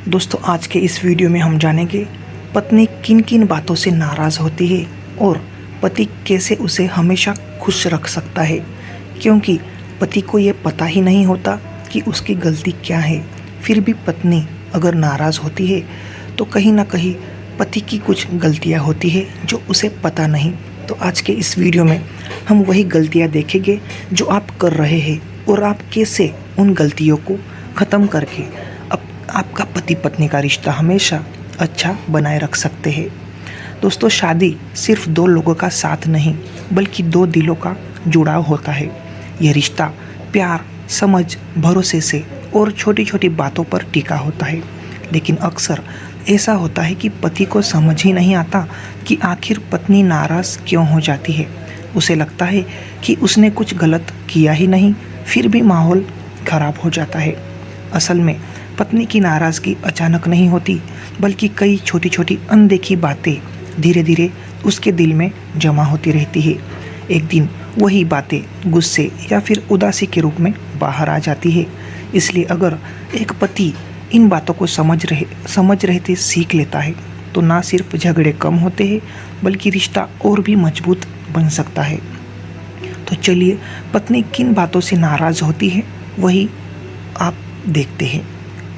दोस्तों आज के इस वीडियो में हम जानेंगे पत्नी किन किन बातों से नाराज़ होती है और पति कैसे उसे हमेशा खुश रख सकता है, क्योंकि पति को ये पता ही नहीं होता कि उसकी गलती क्या है। फिर भी पत्नी अगर नाराज़ होती है तो कहीं ना कहीं पति की कुछ गलतियां होती है जो उसे पता नहीं। तो आज के इस वीडियो में हम वही गलतियां देखेंगे जो आप कर रहे हैं और आप कैसे उन गलतियों को ख़त्म करके आपका पति पत्नी का रिश्ता हमेशा अच्छा बनाए रख सकते हैं। दोस्तों शादी सिर्फ दो लोगों का साथ नहीं बल्कि दो दिलों का जुड़ाव होता है। यह रिश्ता प्यार, समझ, भरोसे से और छोटी छोटी बातों पर टिका होता है। लेकिन अक्सर ऐसा होता है कि पति को समझ ही नहीं आता कि आखिर पत्नी नाराज़ क्यों हो जाती है। उसे लगता है कि उसने कुछ गलत किया ही नहीं, फिर भी माहौल खराब हो जाता है। असल में पत्नी की नाराज़गी अचानक नहीं होती बल्कि कई छोटी छोटी अनदेखी बातें धीरे धीरे उसके दिल में जमा होती रहती है। एक दिन वही बातें गुस्से या फिर उदासी के रूप में बाहर आ जाती है। इसलिए अगर एक पति इन बातों को समझ रहते सीख लेता है तो ना सिर्फ झगड़े कम होते हैं बल्कि रिश्ता और भी मजबूत बन सकता है। तो चलिए पत्नी किन बातों से नाराज़ होती है वही आप देखते हैं।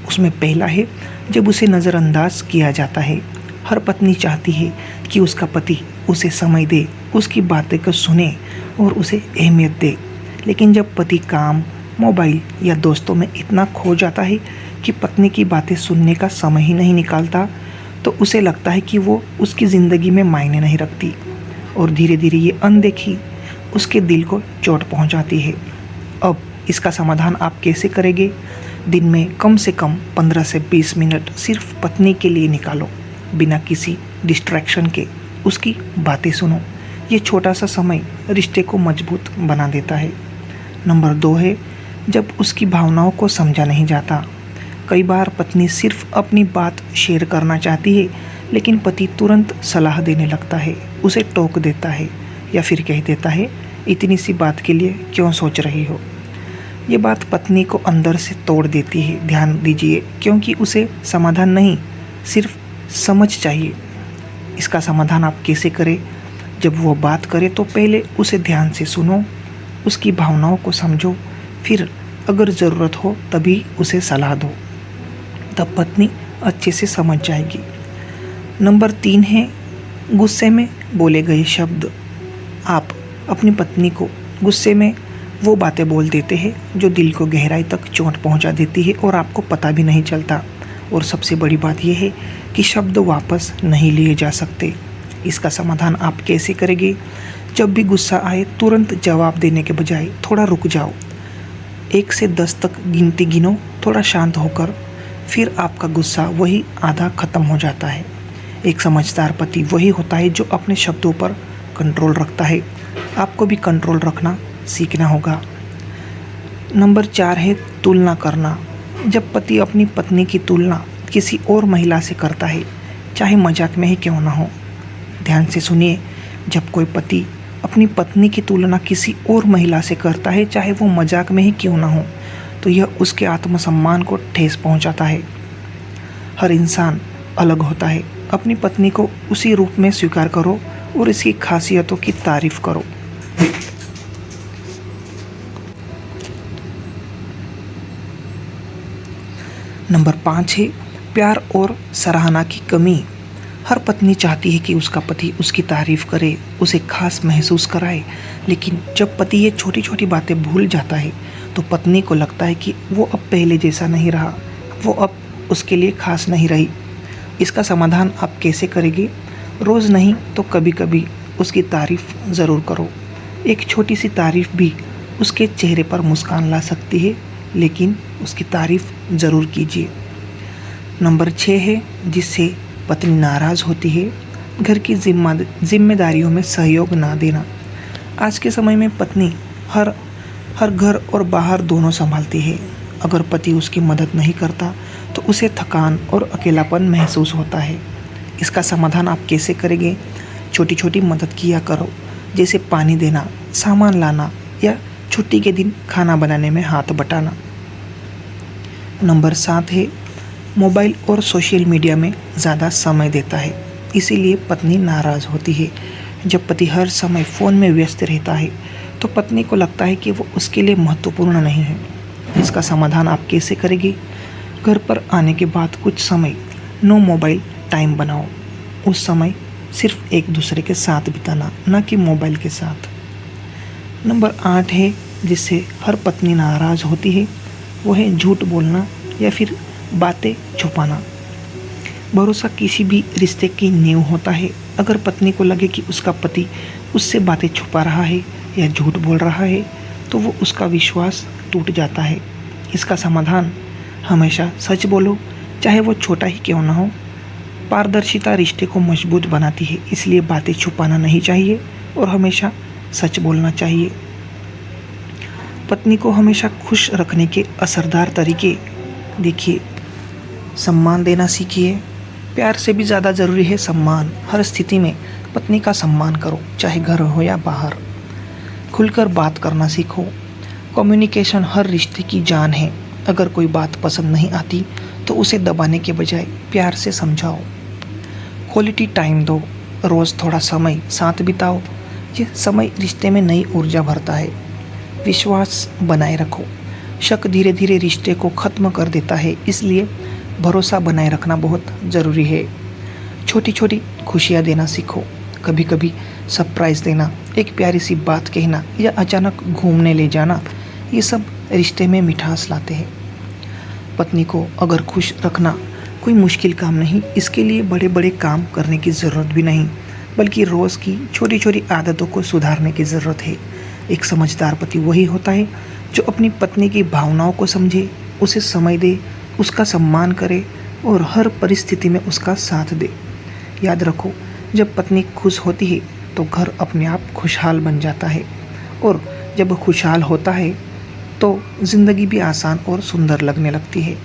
उसमें पहला है जब उसे नज़रअंदाज किया जाता है। हर पत्नी चाहती है कि उसका पति उसे समय दे, उसकी बातें को सुने और उसे अहमियत दे। लेकिन जब पति काम, मोबाइल या दोस्तों में इतना खो जाता है कि पत्नी की बातें सुनने का समय ही नहीं निकालता, तो उसे लगता है कि वो उसकी ज़िंदगी में मायने नहीं रखती और धीरे धीरे ये अनदेखी उसके दिल को चोट पहुंचाती है। अब इसका समाधान आप कैसे करेंगे? दिन में कम से कम 15 से 20 मिनट सिर्फ पत्नी के लिए निकालो, बिना किसी डिस्ट्रैक्शन के उसकी बातें सुनो। ये छोटा सा समय रिश्ते को मजबूत बना देता है। नंबर 2 है जब उसकी भावनाओं को समझा नहीं जाता। कई बार पत्नी सिर्फ अपनी बात शेयर करना चाहती है लेकिन पति तुरंत सलाह देने लगता है, उसे टोक देता है या फिर कह देता है इतनी सी बात के लिए क्यों सोच रही हो। ये बात पत्नी को अंदर से तोड़ देती है। ध्यान दीजिए, क्योंकि उसे समाधान नहीं सिर्फ समझ चाहिए। इसका समाधान आप कैसे करें? जब वो बात करे तो पहले उसे ध्यान से सुनो, उसकी भावनाओं को समझो, फिर अगर ज़रूरत हो तभी उसे सलाह दो। तब पत्नी अच्छे से समझ जाएगी। नंबर 3 है गुस्से में बोले गए शब्द। आप अपनी पत्नी को गुस्से में वो बातें बोल देते हैं जो दिल को गहराई तक चोट पहुंचा देती है और आपको पता भी नहीं चलता। और सबसे बड़ी बात यह है कि शब्द वापस नहीं लिए जा सकते। इसका समाधान आप कैसे करेंगे? जब भी गुस्सा आए तुरंत जवाब देने के बजाय थोड़ा रुक जाओ, 1 से 10 तक गिनती गिनो, थोड़ा शांत होकर फिर आपका गुस्सा वही आधा ख़त्म हो जाता है। एक समझदार पति वही होता है जो अपने शब्दों पर कंट्रोल रखता है। आपको भी कंट्रोल रखना सीखना होगा। नंबर 4 है तुलना करना। जब पति अपनी पत्नी की तुलना किसी और महिला से करता है, चाहे मजाक में ही क्यों ना हो। ध्यान से सुनिए, जब कोई पति अपनी पत्नी की तुलना किसी और महिला से करता है, चाहे वो मजाक में ही क्यों ना हो, तो यह उसके आत्मसम्मान को ठेस पहुंचाता है। हर इंसान अलग होता है। अपनी पत्नी को उसी रूप में स्वीकार करो और इसकी खासियतों की तारीफ करो। नंबर 5 है प्यार और सराहना की कमी। हर पत्नी चाहती है कि उसका पति उसकी तारीफ करे, उसे खास महसूस कराए। लेकिन जब पति ये छोटी छोटी बातें भूल जाता है तो पत्नी को लगता है कि वो अब पहले जैसा नहीं रहा, वो अब उसके लिए खास नहीं रही। इसका समाधान आप कैसे करेंगे? रोज़ नहीं तो कभी कभी उसकी तारीफ ज़रूर करो। एक छोटी सी तारीफ भी उसके चेहरे पर मुस्कान ला सकती है, लेकिन उसकी तारीफ ज़रूर कीजिए। नंबर 6 है जिससे पत्नी नाराज़ होती है, घर की जिम्मेदारियों में सहयोग ना देना। आज के समय में पत्नी हर घर और बाहर दोनों संभालती है। अगर पति उसकी मदद नहीं करता तो उसे थकान और अकेलापन महसूस होता है। इसका समाधान आप कैसे करेंगे? छोटी छोटी मदद किया करो, जैसे पानी देना, सामान लाना या छुट्टी के दिन खाना बनाने में हाथ बटाना। नंबर 7 है मोबाइल और सोशल मीडिया में ज़्यादा समय देता है, इसीलिए पत्नी नाराज़ होती है। जब पति हर समय फ़ोन में व्यस्त रहता है तो पत्नी को लगता है कि वो उसके लिए महत्वपूर्ण नहीं है। इसका समाधान आप कैसे करेंगे? घर पर आने के बाद कुछ समय नो मोबाइल टाइम बनाओ। उस समय सिर्फ एक दूसरे के साथ बिताना, न कि मोबाइल के साथ। नंबर 8 है जिससे हर पत्नी नाराज़ होती है, वो है झूठ बोलना या फिर बातें छुपाना। भरोसा किसी भी रिश्ते की नींव होता है। अगर पत्नी को लगे कि उसका पति उससे बातें छुपा रहा है या झूठ बोल रहा है तो वो उसका विश्वास टूट जाता है। इसका समाधान हमेशा सच बोलो, चाहे वो छोटा ही क्यों ना हो। पारदर्शिता रिश्ते को मजबूत बनाती है, इसलिए बातें छुपाना नहीं चाहिए और हमेशा सच बोलना चाहिए। पत्नी को हमेशा खुश रखने के असरदार तरीके देखिए। सम्मान देना सीखिए। प्यार से भी ज़्यादा ज़रूरी है सम्मान। हर स्थिति में पत्नी का सम्मान करो, चाहे घर हो या बाहर। खुलकर बात करना सीखो। कम्युनिकेशन हर रिश्ते की जान है। अगर कोई बात पसंद नहीं आती तो उसे दबाने के बजाय प्यार से समझाओ। क्वालिटी टाइम दो, रोज़ थोड़ा समय साथ बिताओ। ये समय रिश्ते में नई ऊर्जा भरता है। विश्वास बनाए रखो। शक धीरे धीरे रिश्ते को ख़त्म कर देता है, इसलिए भरोसा बनाए रखना बहुत ज़रूरी है। छोटी छोटी खुशियाँ देना सीखो। कभी कभी सरप्राइज़ देना, एक प्यारी सी बात कहना या अचानक घूमने ले जाना, ये सब रिश्ते में मिठास लाते हैं। पत्नी को अगर खुश रखना कोई मुश्किल काम नहीं, इसके लिए बड़े बड़े काम करने की ज़रूरत भी नहीं, बल्कि रोज़ की छोटी छोटी आदतों को सुधारने की ज़रूरत है। एक समझदार पति वही होता है जो अपनी पत्नी की भावनाओं को समझे, उसे समय दे, उसका सम्मान करे और हर परिस्थिति में उसका साथ दे। याद रखो, जब पत्नी खुश होती है तो घर अपने आप खुशहाल बन जाता है, और जब खुशहाल होता है तो ज़िंदगी भी आसान और सुंदर लगने लगती है।